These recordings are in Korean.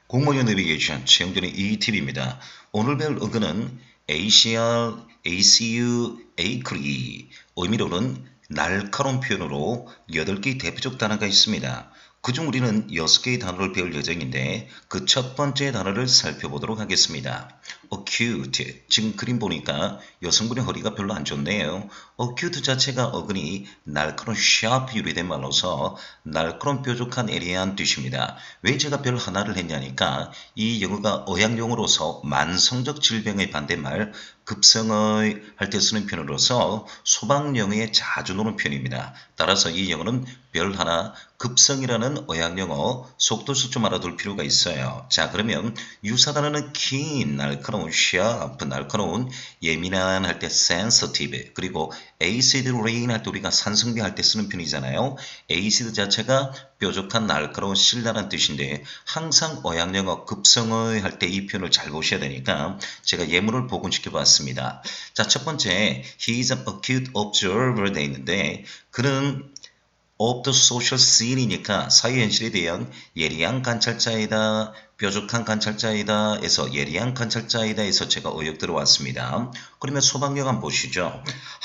공무원 내비게이션 최영준의 ETV입니다. 오늘 배울 어근은 ACR, ACU, ACRE, 의미로는 날카로운 표현으로 8개의 대표적 단어가 있습니다. 그중 우리는 6개의 단어를 배울 예정인데 그 첫 번째 단어를 살펴보도록 하겠습니다. acute, 지금 그림 보니까 여성분의 허리가 별로 안 좋네요. acute 자체가 어근이 날카로운 sharp 유래된 말로서 날카로운 뾰족한 애리한 뜻입니다. 왜 제가 별 하나를 했냐니까 이 영어가 의학용어로서 만성적 질병의 반대말 급성의 할 때 쓰는 표현으로서 소방영어에 자주 나오는 표현입니다. 따라서 이 영어는 별 하나 급성이라는 의학용어 속도수 좀 알아둘 필요가 있어요. 자, 그러면 유사 단어는 keen, 날카로운, sharp, 날카로운, 예민한 할 때 sensitive, 그리고 acid rain 할 때 우리가 산성비 할 때 쓰는 표현이잖아요. acid 자체가 뾰족한 날카로운 신랄한 뜻인데 항상 의학영어 급성의 할 때 이 표현을 잘 보셔야 되니까 제가 예문을 복원시켜 봤습니다. 자, 첫 번째 he is an acute observer 돼 있는데 그는 of the social scene이니까 사회 현실에 대한 예리한 관찰자이다, 뾰족한 관찰자이다 에서 예리한 관찰자이다 에서 제가 의역 들어왔습니다. 그러면 소방역 한번 보시죠.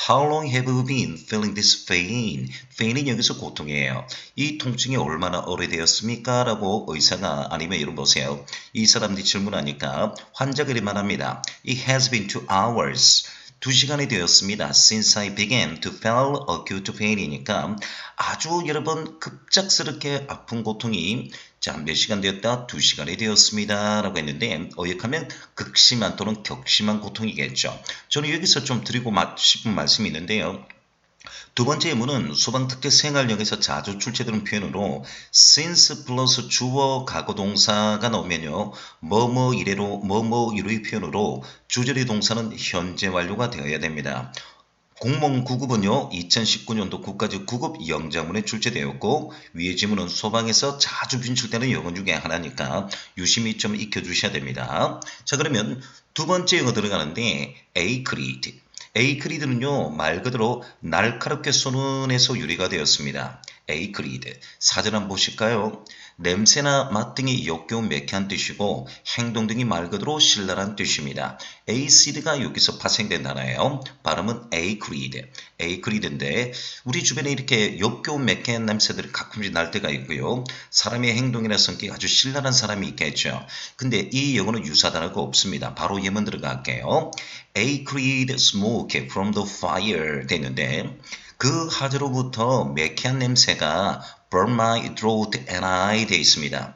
How long have you been feeling this pain? pain은 여기서 고통이에요. 이 통증이 얼마나 오래되었습니까? 라고 의사가 아니면 이런 보세요. 이 사람들이 질문하니까 환자가 이렇게 합니다. It has been 2 hours. 2시간이 되었습니다. Since I began to feel acute pain이니까 아주 여러 번 급작스럽게 아픈 고통이 자, 몇 시간 되었다? 2시간이 되었습니다. 라고 했는데 어역하면 극심한 또는 격심한 고통이겠죠. 저는 여기서 좀 드리고 싶은 말씀이 있는데요. 두 번째 예문은 소방특대 생활력에서 자주 출제되는 표현으로 since 플러스 주어 과거 동사가 나오면요. 뭐뭐 이래로 뭐뭐 이루의 표현으로 주절의 동사는 현재 완료가 되어야 됩니다. 공무원 9급은요. 2019년도 국가직 9급 영장문에 출제되었고 위의 지문은 소방에서 자주 빈출되는 영어 중에 하나니까 유심히 좀 익혀주셔야 됩니다. 자, 그러면 두 번째 영어 들어가는데 acrid. acrid는요. 말 그대로 날카롭게 쏘는 에서 유래가 되었습니다. acrid. 사전 한번 보실까요? 냄새나 맛 등이 역겨운 매캐한 뜻이고 행동 등이 말 그대로 신랄한 뜻입니다. acid가 여기서 파생된 단어예요. 발음은 acrid. acrid인데 우리 주변에 이렇게 역겨운 매캐한 냄새들이 가끔씩 날 때가 있고요. 사람의 행동이나 성격이 아주 신랄한 사람이 있겠죠. 근데 이 영어는 유사 단어가 없습니다. 바로 예문 들어갈게요. acrid smoke from the fire 되는데 그 하재로부터 매캐한 냄새가 burn my throat and eye 되어 있습니다.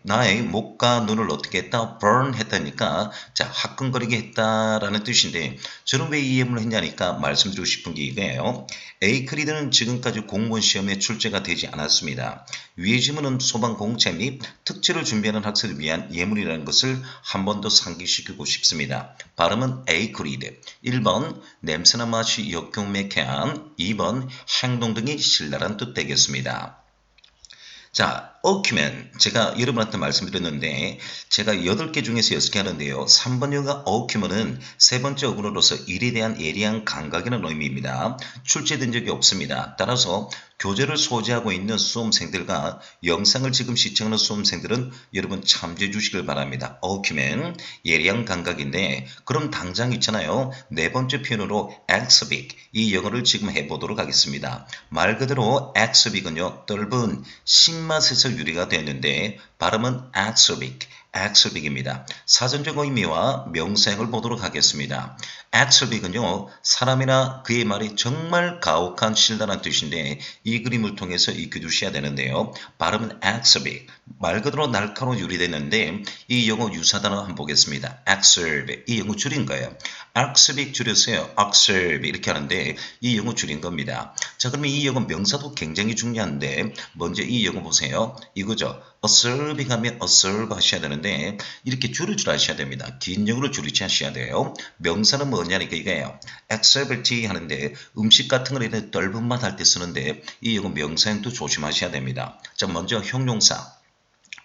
나의 목과 눈을 어떻게 했다? burn 했다니까 자 화끈거리게 했다라는 뜻인데 저는 왜 이 예문을 했냐니까 말씀드리고 싶은 게 이거예요. 에이크리드는 지금까지 공무원 시험에 출제가 되지 않았습니다. 위의 지문은 소방 공채 및 특채를 준비하는 학생을 위한 예문이라는 것을 한 번 더 상기시키고 싶습니다. 발음은 에이크리드. 1번 냄새나 맛이 역겨운 매캐한 2번 행동 등이 신랄한 뜻 되겠습니다. 자, 어큐면 제가 여러분한테 말씀드렸는데 제가 8개 중에서 6개 하는데요. 3번 영어가 어큐면은 세 번째 어근으로서 일에 대한 예리한 감각이라는 의미입니다. 출제된 적이 없습니다. 따라서 교재를 소지하고 있는 수험생들과 영상을 지금 시청하는 수험생들은 여러분 참조해 주시길 바랍니다. 어큐면 예리한 감각인데 그럼 당장 있잖아요. 네 번째 표현으로 exhibit 이 영어를 지금 해보도록 하겠습니다. 말 그대로 exhibit은요. 떫은 신맛에서 유래가 되었는데 발음은 exhibit, exhibit입니다. 사전적 의미와 명사형을 보도록 하겠습니다. exhibit은요. 사람이나 그의 말이 정말 가혹한 신랄한 뜻인데 이 그림을 통해서 익혀두셔야 되는데요. 발음은 exhibit, 말 그대로 날카로운 유래됐는데 이 영어 유사 단어 한번 보겠습니다. exhibit, 이 영어 줄인 거예요. exhibit 줄였어요. observe 이렇게 하는데 이 영어 줄인 겁니다. 자, 그러면 이 영어 명사도 굉장히 중요한데 먼저 이 영어 보세요. 이거죠. observe 하면 observe 하셔야 되는데 이렇게 줄일 줄 아셔야 됩니다. 긴 영어로 줄이지 하셔야 돼요. 명사는 뭐냐니까 이거예요. activity 하는데 음식 같은 걸 이렇게 떫은 맛 할 때 쓰는데 이 영어 명사형도 조심하셔야 됩니다. 자, 먼저 형용사.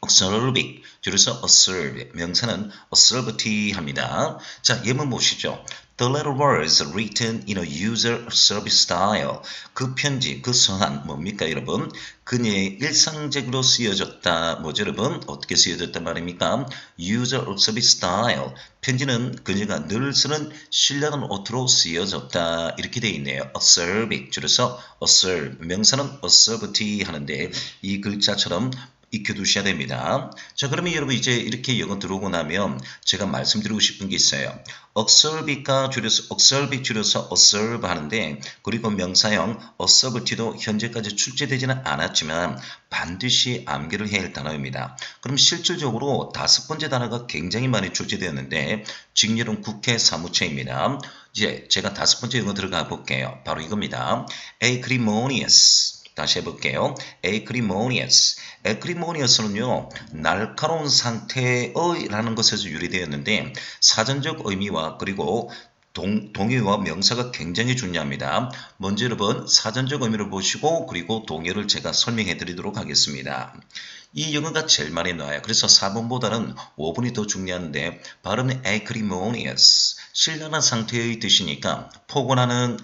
observe, 줄여서 observe, 명사는 observati 합니다. 자, 예문 보시죠. The letter was written in a user service style. 그 편지, 그 서한 뭡니까 여러분? 그녀의 일상적으로 쓰여졌다. 뭐죠 여러분? 어떻게 쓰여졌단 말입니까? User service style. 편지는 그녀가 늘 쓰는 신뢰하는 어투로 쓰여졌다. 이렇게 되어 있네요. acerbic 줄여서 acerb. 명사는 acerbity 하는데 이 글자처럼 익혀두셔야 됩니다. 자, 그러면 여러분 이제 이렇게 영어 들어오고 나면 제가 말씀드리고 싶은 게 있어요. observe가 줄여서 observe 줄여서 observe 하는데 그리고 명사형 observe도 현재까지 출제되지는 않았지만 반드시 암기를 해야 할 단어입니다. 그럼 실질적으로 5번째 단어가 굉장히 많이 출제되었는데 직렬은 국회 사무처입니다. 이제 제가 5번째 영어 들어가 볼게요. 바로 이겁니다. acrimonious. 다시 해볼게요. acrimonious. acrimonious는요, 날카로운 상태의 라는 것에서 유래되었는데 사전적 의미와 그리고 동의와 명사가 굉장히 중요합니다. 먼저 여러분 사전적 의미를 보시고 그리고 동의를 제가 설명해 드리도록 하겠습니다. 이 영어가 제일 많이 나와요. 그래서 4번보다는 5번이 더 중요한데 발음은 acrimonious. 신랄한 상태의 뜻이니까 포근하는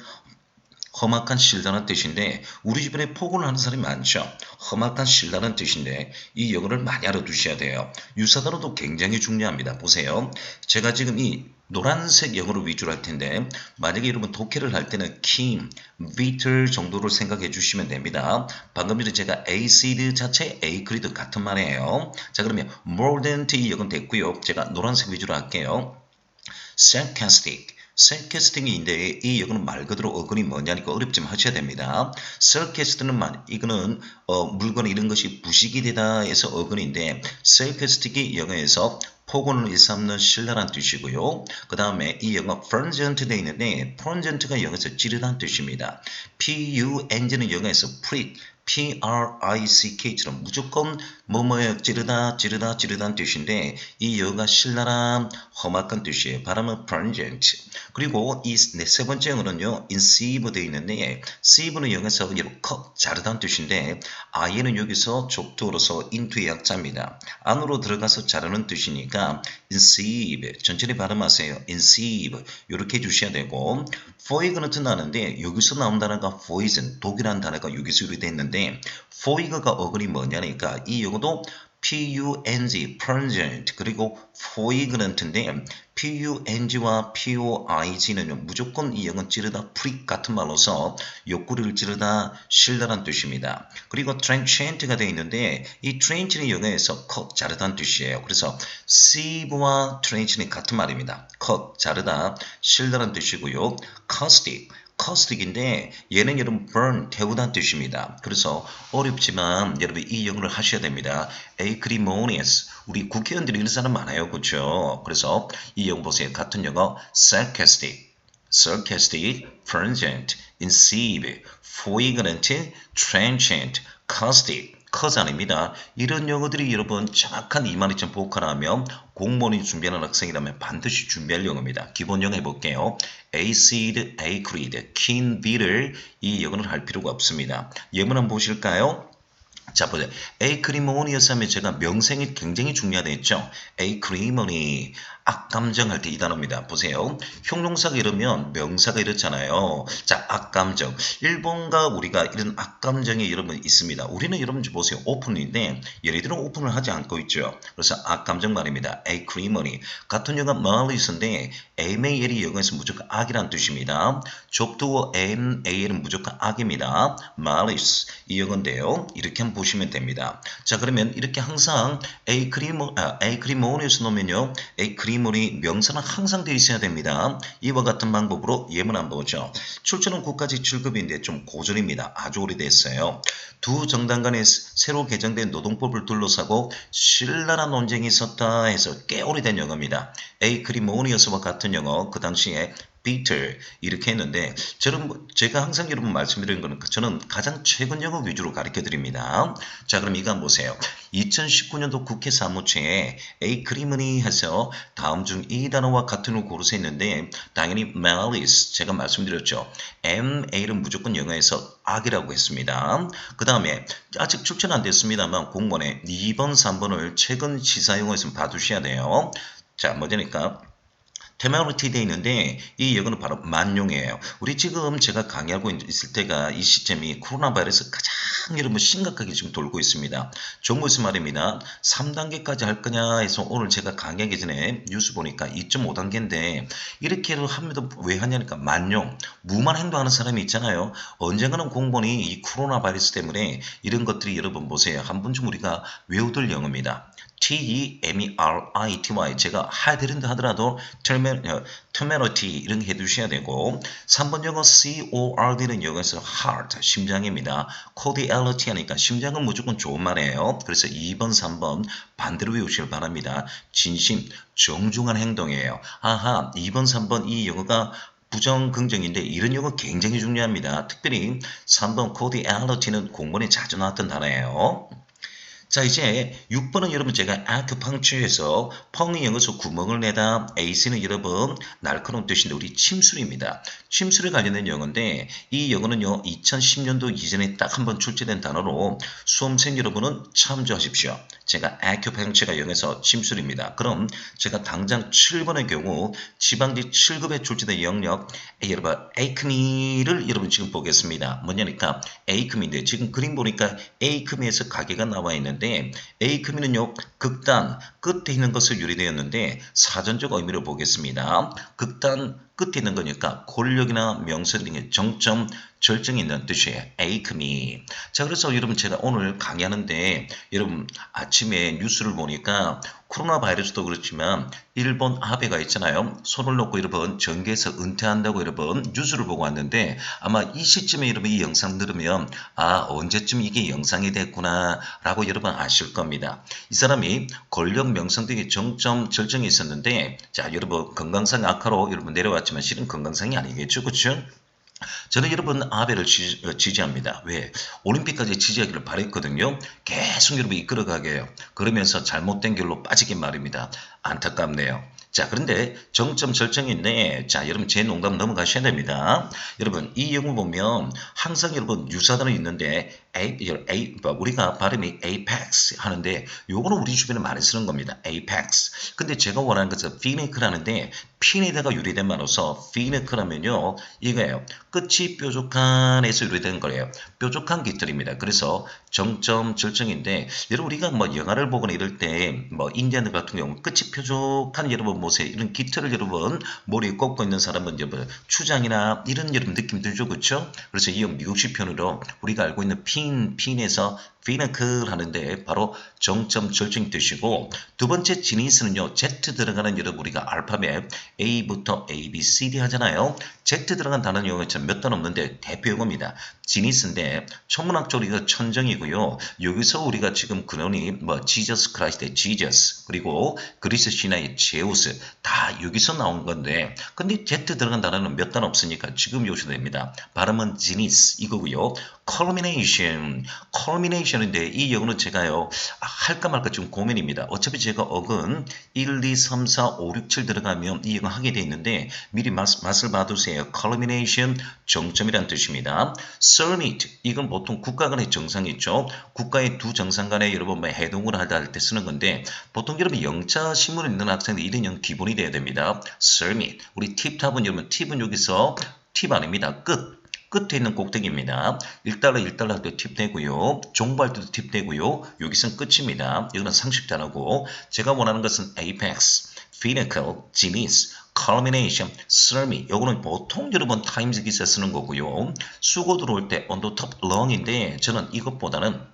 험악한 신라는 뜻인데 우리 주변에 포근을 하는 사람이 많죠. 험악한 신라는 뜻인데 이 영어를 많이 알아두셔야 돼요. 유사단어도 굉장히 중요합니다. 보세요. 제가 지금 이 노란색 영어를 위주로 할 텐데 만약에 여러분 독해를 할 때는 keen, bitter 정도를 생각해 주시면 됩니다. 방금 전에 제가 acid 자체, acrid 같은 말이에요. 자 그러면 mordant 이 영어는 됐고요. 제가 노란색 위주로 할게요. sarcastic. sarcastic인데 이 영어는 말 그대로 어근이 뭐냐니까 어렵지만 하셔야 됩니다. sarcastic는 이거는 물건 이런 것이 부식이 되다 해서 어근인데 sarcastic이 영어에서 폭언을 일삼는 신랄한 뜻이고요. 그 다음에 이 영어 pungent 되어 있는데 pungent가 영어에서 찌르다는 뜻입니다. pung는 영어에서 prick, prick처럼 무조건 뭐뭐에 찌르다는 뜻인데 이 영어가 신랄한 험악한 뜻이에요. 발음은 pungent. 그리고 이 세 번째 영어는요. inceive 되어 있는데 seive는 영어에서 컷, 자르다는 뜻인데 i는 여기서 족도로서 into의 약자입니다. 안으로 들어가서 자르는 뜻이니까 inceive 천천히 발음하세요. inceive 이렇게 해주셔야 되고 foig는 나는데 여기서 나온 단어가 poison 독이라는 단어가 여기서 유래되어 있는데 foig가 어근이 뭐냐니까 이 영어도 pung, pungent 그리고 poignant인데 pung와 poig는 무조건 이 영어는 찌르다 prick 같은 말로서 옆구리를 찌르다 실다란 뜻입니다. 그리고 trenchant가 되어 있는데 이 trench는 영어에서 컷, 자르다는 뜻이에요. 그래서 sieve와 trench는 같은 말입니다. 컷, 자르다, 실다란 뜻이고요. caustic caustic인데 얘는 여러분 burn, 태우다는 뜻입니다. 그래서 어렵지만 여러분 이 영어를 하셔야 됩니다. acrimonious 우리 국회의원들이 이런 사람 많아요. 그렇죠? 그래서 이 영어 보세요. 같은 영어 sarcastic, pungent, inceive, poignant, transient, caustic 커즈아닙니다. 이런 영어들이 여러분 정확한 22000 보컬하면 공무원이 준비하는 학생이라면 반드시 준비할 영어입니다. 기본 영어 해볼게요. acid, acrid, keen, bitter 이 영어는 할 필요가 없습니다. 예문 한번 보실까요? 자, 보세요. acrimonious 하면 제가 명생이 굉장히 중요하다 했죠. acrimony, 악감정할 때 이 단어입니다. 보세요. 형용사가 이러면 명사가 이렇잖아요. 자, 악감정. 일본과 우리가 이런 악감정이 여러분 있습니다. 우리는 여러분 보세요. 오픈인데 얘네들은 오픈을 하지 않고 있죠. 그래서 악감정 말입니다. acrimony. 같은 영어 malice인데 mal이 영어에서 무조건 악이란 뜻입니다. 족두어 mal은 무조건 악입니다. malice. 이 영어인데요. 이렇게 한번 보시면 됩니다. 자, 그러면 이렇게 항상 acrimonious 놓으면요. acrimony 명사는 항상 되어 있어야 됩니다. 이와 같은 방법으로 예문 한번 보죠. 출처는 국가직 7급인데 좀 고전입니다. 아주 오래됐어요. 두 정당 간에 새로 개정된 노동법을 둘러싸고 신랄한 논쟁이 있었다 해서 꽤 오래된 영어입니다. acrimonious와 같은 영어 그 당시에 bitter 이렇게 했는데 제가 항상 여러분 말씀드리는 거는 저는 가장 최근 영어 위주로 가르쳐 드립니다. 자, 그럼 이거 한번 보세요. 2019년도 국회 사무처에 acrimony 해서 다음 중 이 단어와 같은 걸 고르서 했는데 당연히 malice 제가 말씀드렸죠. mal은 무조건 영어에서 악이라고 했습니다. 그 다음에 아직 출제는 안 됐습니다만 공무원에 2번, 3번을 최근 시사용어에서 봐두셔야 돼요. 자, 뭐냐니까 테마리티 돼 있는데 이 영어는 바로 만용이에요. 우리 지금 제가 강의하고 있을 때가 이 시점이 코로나 바이러스 가장 여러분 심각하게 지금 돌고 있습니다. 정부에서 말입니다. 3단계까지 할 거냐 해서 오늘 제가 강의하기 전에 뉴스 보니까 2.5단계인데 이렇게 하면도 왜 하냐니까 만용, 무만 행동하는 사람이 있잖아요. 언젠가는 공무원이 이 코로나 바이러스 때문에 이런 것들이 여러분 보세요. 한 번쯤 우리가 외우들 영어입니다. T-E-M-E-R-I-T-Y 제가 하드랜드 하더라도 terminality 이런 거 해두셔야 되고 3번 영어 C-O-R-D는 영어에서 heart 심장입니다. cordiality 하니까 심장은 무조건 좋은 말이에요. 그래서 2번 3번 반대로 외우시길 바랍니다. 진심 정중한 행동이에요. 아하 2번 3번 이 영어가 부정, 긍정인데 이런 용어 굉장히 중요합니다. 특별히 3번 cordiality는 공문에 자주 나왔던 단어예요. 자 이제 6번은 여러분 제가 아큐펑처에서 펑이 영어에서 구멍을 내다 에이스는 여러분 날카로운 뜻인데 우리 침술입니다. 침술에 관련된 영어인데 이 영어는요 2010년도 이전에 딱 한 번 출제된 단어로 수험생 여러분은 참조하십시오. 제가 아큐펑처가 영어에서 침술입니다. 그럼 제가 당장 7번의 경우 지방지 7급에 출제된 영역 여러분 에이크미를 여러분 지금 보겠습니다. 뭐냐니까 에이크미인데 지금 그림 보니까 에이크미에서 가게가 나와 있는데 에이크미는요 극단 끝에 있는 것을 유래되었는데 사전적 의미를 보겠습니다. 극단 끝에 있는 거니까 권력이나 명성 등의 정점 절정이 있는 뜻이에요. 에이크미. 자 그래서 여러분 제가 오늘 강의하는데 여러분 아침에 뉴스를 보니까 코로나 바이러스도 그렇지만 일본 아베가 있잖아요. 손을 놓고 여러분 전개에서 은퇴한다고 여러분 뉴스를 보고 왔는데 아마 이 시점에 여러분 이 영상 들으면 아 언제쯤 이게 영상이 됐구나 라고 여러분 아실 겁니다. 이 사람이 권력 명성 등의 정점 절정이 있었는데 자 여러분 건강상 악화로 여러분 내려왔지만 실은 건강상이 아니겠죠. 그렇죠? 저는 여러분 아베를 지지합니다. 왜? 올림픽까지 지지하기를 바랬거든요. 계속 여러분 이끌어가게 해요. 그러면서 잘못된 길로 빠지긴 말입니다. 안타깝네요. 자 그런데 정점 절정인데 자 여러분 제 농담 넘어가셔야 됩니다. 여러분 이 영어 보면 항상 여러분 유사단어 있는데 우리가 발음이 apex 하는데 요거는 우리 주변에 많이 쓰는 겁니다. apex. 근데 제가 원하는 것은 피니크라는데 핀에다가 유래된 말로서 피니크라면요 이거예요. 끝이 뾰족한에서 유래된 거예요. 뾰족한 깃털입니다. 그래서 정점 절정인데 여러분 우리가 뭐 영화를 보거나 이럴 때 뭐 인디언들 같은 경우 끝이 뾰족한 여러분 모세 이런 깃털을 여러분 머리에 꽂고 있는 사람은 여러분 추장이나 이런 여러분 느낌 들죠. 그렇죠? 그래서 이 미국식 표현으로 우리가 알고 있는 핀에서 피너클 하는데 바로 정점 절정 뜻이고 두 번째 지니스는요 Z 들어가는 여러분 우리가 알파벳 A부터 A, B, C, D 하잖아요. Z 들어간 단어는 영어에 몇 단 없는데 대표 용어입니다. 지니스인데 천문학적으로 이거 천정이고요. 여기서 우리가 지금 근원이 뭐 지저스 크라이스트의 지저스 그리고 그리스 신화의 제우스 다 여기서 나온 건데 근데 Z 들어간 단어는 몇 단 없으니까 지금 요시도 됩니다. 발음은 지니스 이거고요. culmination인데 이 영어는 제가요 할까 말까 좀 고민입니다. 어차피 제가 어근 1, 2, 3, 4, 5, 6, 7 들어가면 이 영어 하게 돼 있는데 미리 맛을 봐두세요. culmination 정점이란 뜻입니다. summit 이건 보통 국가 간의 정상이 있죠. 국가의 두 정상 간에 여러분 뭐 해동을 하다 할 때 쓰는 건데 보통 여러분 영자 신문을 읽는 학생들 이런 영 기본이 돼야 됩니다. summit 우리 팁탑은 여러분 팁은 여기서 팁 아닙니다. 끝에 있는 꼭대기입니다. 1달러 1달러도 팁 되고요. 종발 때도 팁 되고요. 여기서는 끝입니다. 이거는 상식 단어고 제가 원하는 것은 apex, pinnacle, zenith, culmination, summit 요거는 보통 여러분 타임즈 기사 쓰는 거고요. 수고 들어올 때 on the top long인데 저는 이것보다는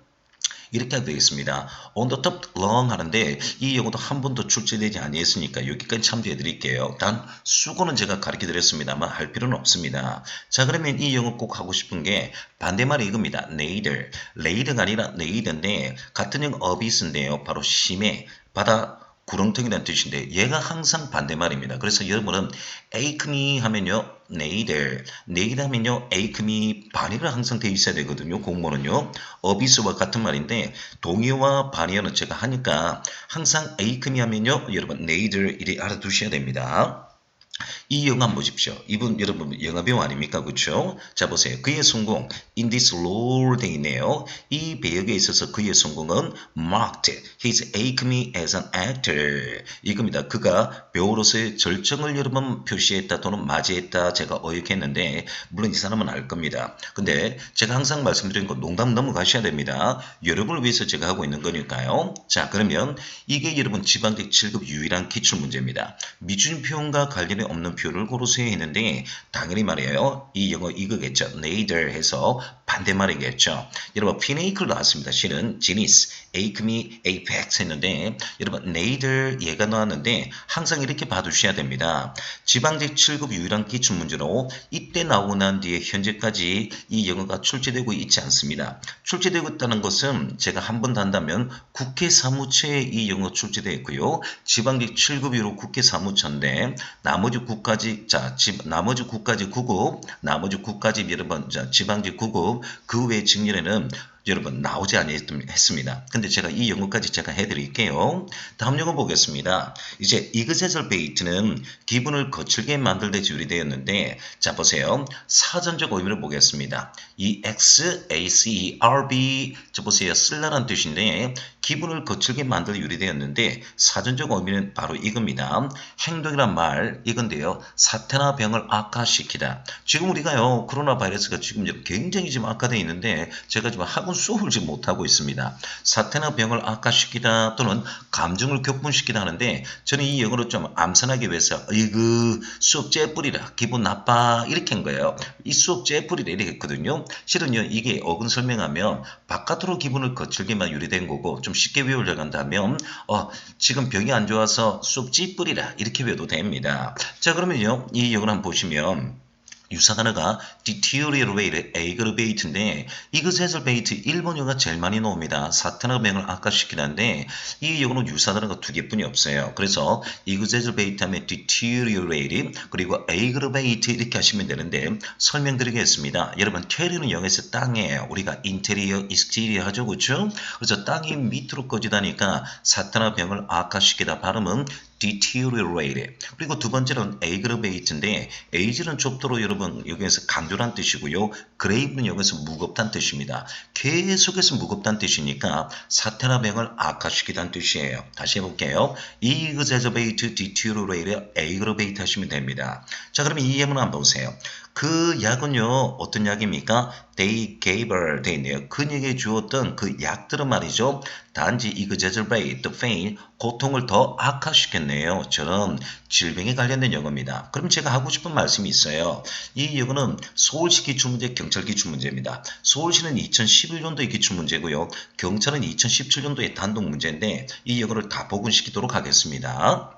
이렇게 하게 되겠습니다. on the top long 하는데 이 영어도 한 번도 출제되지 아니했으니까 여기까지 참조해 드릴게요. 단 수고는 제가 가르쳐 드렸습니다만 할 필요는 없습니다. 자 그러면 이 영어 꼭 하고 싶은 게 반대말이 이겁니다. neither. neither가 아니라 neither인데 같은 영어 abyss인데요. 바로 심해, 바다, 구렁텅이라는 뜻인데 얘가 항상 반대말입니다. 그래서 여러분은 에이크미 하면요. neither 하면요. 에이크미 반의가 항상 돼 있어야 되거든요. 공모는요. 어비스와 같은 말인데 동의어와 반의어는 제가 하니까 항상 에이크미 하면요. 여러분 neither 이리 알아두셔야 됩니다. 이 영화 한번 보십시오. 이분 여러분 영화배우 아닙니까? 그렇죠? 자 보세요. 그의 성공 in this role 돼 있네요. 이 배역에 있어서 그의 성공은 marked his acme as an actor 이겁니다. 그가 배우로서의 절정을 여러분 표시했다 또는 맞이했다 제가 어역했는데 물론 이 사람은 알 겁니다. 근데 제가 항상 말씀드린 거 농담 넘어가셔야 됩니다. 여러분을 위해서 제가 하고 있는 거니까요. 자 그러면 이게 여러분 지방직 7급 유일한 기출문제입니다. 미준 표현과 관련이 없는 표현을 고르세요 했는데 당연히 말이에요. 이 영어 이거겠죠. neither 해서 반대말이겠죠. 여러분 피네이클 나왔습니다. 실은 지니스, 에이크미, 에이펙스 했는데 여러분 neither 얘가 나왔는데 항상 이렇게 봐두셔야 됩니다. 지방직 7급 유일한 기출문제로 이때 나오고 난 뒤에 현재까지 이 영어가 출제되고 있지 않습니다. 출제되고 있다는 것은 제가 한 번 단다면 국회 사무처에 이 영어 출제되어 있고요. 지방직 7급 이후로 국회 사무처인데 나머지 국가직 나머지 국가직 9급 나머지 국가직 여러분 지방직 9급 그 외 직렬에는 여러분 나오지 않았습니다. 근데 제가 이 영어까지 제가 해드릴게요. 다음 영어 보겠습니다. 이제 exaggerbate는 기분을 거칠게 만들 때 조리되었는데 자 보세요. 사전적 의미를 보겠습니다. 이 exacerb 저 보세요. 쓸라란 뜻인데 기분을 거칠게 만들 유리되었는데 사전적 의미는 바로 이겁니다. 행동이란 말 이건데요. 사태나 병을 악화시키다. 지금 우리가요. 코로나 바이러스가 지금 굉장히 지금 악화되어 있는데 제가 지금 학원 수업을 지금 못하고 있습니다. 사태나 병을 악화시키다 또는 감정을 격분시키다 하는데 저는 이 영어로 좀 암산하기 위해서 이그 수업 째뿌리라 기분 나빠 이렇게 한 거예요. 이 수업 째뿌리라 이렇게 했거든요. 실은요 이게 어근 설명하면 바깥으로 기분을 거칠게만 유리된 거고 좀 쉽게 외우려고 한다면 지금 병이 안 좋아서 쑥 찌뿌리라 이렇게 외워도 됩니다. 자 그러면요 이 영어를 한번 보시면 유사 단어가 deteriorate, aggravate인데 exaggerate 일본 영어가 제일 많이 나옵니다. 사태나 병을 악화시키는데 이 영어는 유사 단어가 두 개뿐이 없어요. 그래서 exaggerate 하면 deteriorate 그리고 aggravate 이렇게 하시면 되는데 설명드리겠습니다. 여러분 테리는 영어에서 땅이에요. 우리가 interior, exterior 하죠. 그렇죠? 그래서 땅이 밑으로 꺼지다니까 사태나 병을 악화시키다 발음은 deteriorate. 그리고 두 번째는 aggravate인데 age는 좁도록 여러분 여기에서 강조란 뜻이고요. grave는 여기서 무겁다는 뜻입니다. 계속해서 무겁다는 뜻이니까 사태나 병을 악화시키다는 뜻이에요. 다시 해볼게요. exacerbate, deteriorate, aggravate 하시면 됩니다. 자 그러면 이 예문 한번 보세요. 그 약은요 어떤 약입니까? They gave her 돼 있네요. 그에게 주었던 그 약들은 말이죠. 단지 exaggerate, pain, 고통을 더 악화시켰네요. 처럼 질병에 관련된 영어입니다. 그럼 제가 하고 싶은 말씀이 있어요. 이 영어는 서울시 기출문제, 경찰 기출문제입니다. 서울시는 2011년도의 기출문제고요. 경찰은 2017년도의 단독 문제인데 이 영어를 다 복원시키도록 하겠습니다.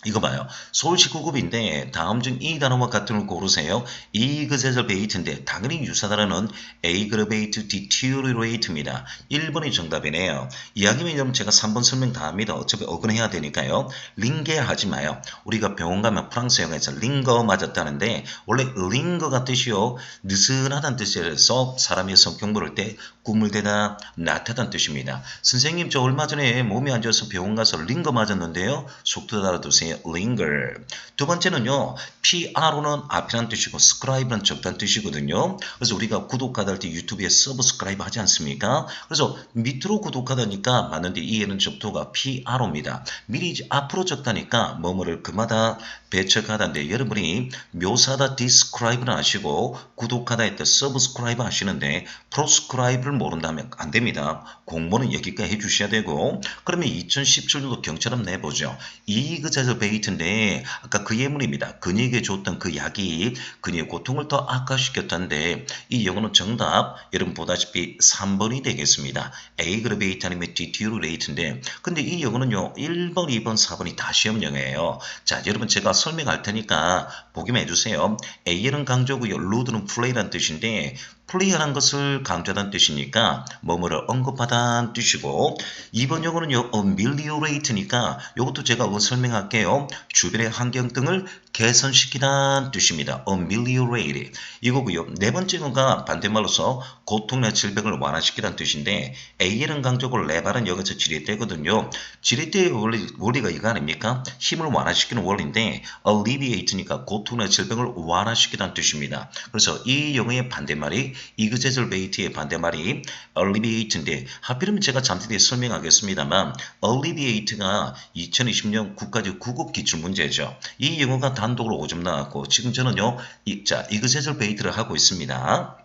이거 봐요. 서울시 9급인데 다음 중 이 단어와 같은 걸 고르세요. exaggerbate인데 당연히 유사 단어는 aggravate, deteriorate입니다. 1번이 정답이네요. 이야기면 여러분 제가 3번 설명 다 합니다. 어차피 어근해야 되니까요. 링게 하지 마요. 우리가 병원 가면 프랑스 영화에서 링거 맞았다는데 원래 링거가 뜻이요. 느슨하다는 뜻이라서 사람이 성격 모를 때 꿈을 대다 나타난 뜻입니다. 선생님 저 얼마 전에 몸이 안 좋아서 병원 가서 링거 맞았는데요. 속도 알아두세요. linger. 두 번째는요. PRO는 앞이란 뜻이고 subscribe는 적다는 뜻이거든요. 그래서 우리가 구독하다 할 때 유튜브에 subscribe 하지 않습니까? 그래서 밑으로 구독하다니까 맞는데 이해는 접두가 PRO입니다. 미리 앞으로 적다니까 뭐뭐를 그마다 배척하다인데 여러분이 묘사다 describe는 아시고 구독하다 할 때 subscribe 하시는데 proscribe를 모른다면 안 됩니다. 공부는 여기까지 해주셔야 되고 그러면 2017년도 경찰은 내보죠. exaggerbate인데 아까 그 예문입니다. 그에게 줬던 그 약이 그의 고통을 더 악화시켰던데 이 영어는 정답 여러분 보다시피 3번이 되겠습니다. aggravate 아니면 deteriorate인데 근데 이 영어는요 1번, 2번, 4번이 다 시험영어예요. 자 여러분 제가 설명할 테니까 보기만 해주세요. A는 강조고요. 루드는 플레이란 뜻인데 플레이하는 것을 강조하다는 뜻이니까 뭐뭐를 언급하다는 뜻이고, 이번 용어는요 ameliorate니까 이것도 제가 설명할게요. 주변의 환경 등을 개선시키다는 뜻입니다. ameliorate 이거고요. 네 번째 용어가 반대말로서 고통이나 질병을 완화시키다는 뜻인데, A에는 강조고 레바는 여기서 지렛대거든요. 지렛대의 원리가 이거 아닙니까? 힘을 완화시키는 원리인데 alleviate니까 고통이나 질병을 완화시키다는 뜻입니다. 그래서 이 용어의 반대말이 exacerbate의 반대말이 alleviate인데, 하필이면 제가 잠시 뒤에 설명하겠습니다만 alleviate가 2020년 국가적 국어 기출문제죠. 이 용어가 단독으로 5점 나왔고, 지금 저는요 exacerbate를 하고 있습니다.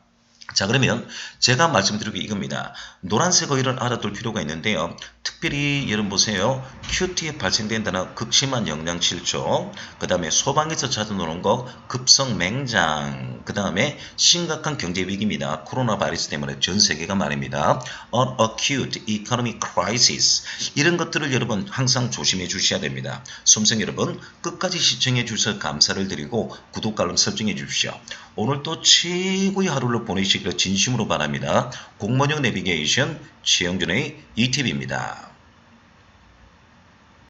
자, 그러면 제가 말씀드리기 이겁니다. 노란색 어휘를 알아둘 필요가 있는데요. 특별히 여러분 보세요. 큐티에 발생된다는 극심한 영양실조, 그 다음에 소방에서 자주 나오는 거 급성 맹장, 그 다음에 심각한 경제 위기입니다. 코로나 바이러스 때문에 전 세계가 말입니다. An acute economic crisis, 이런 것들을 여러분 항상 조심해 주셔야 됩니다. 수험생 여러분 끝까지 시청해 주셔서 감사를 드리고 구독과 알람 설정해 주십시오. 오늘 또 최고의 하루를 보내시기를 진심으로 바랍니다. 공무원형 내비게이션 최영준의 이팁입니다.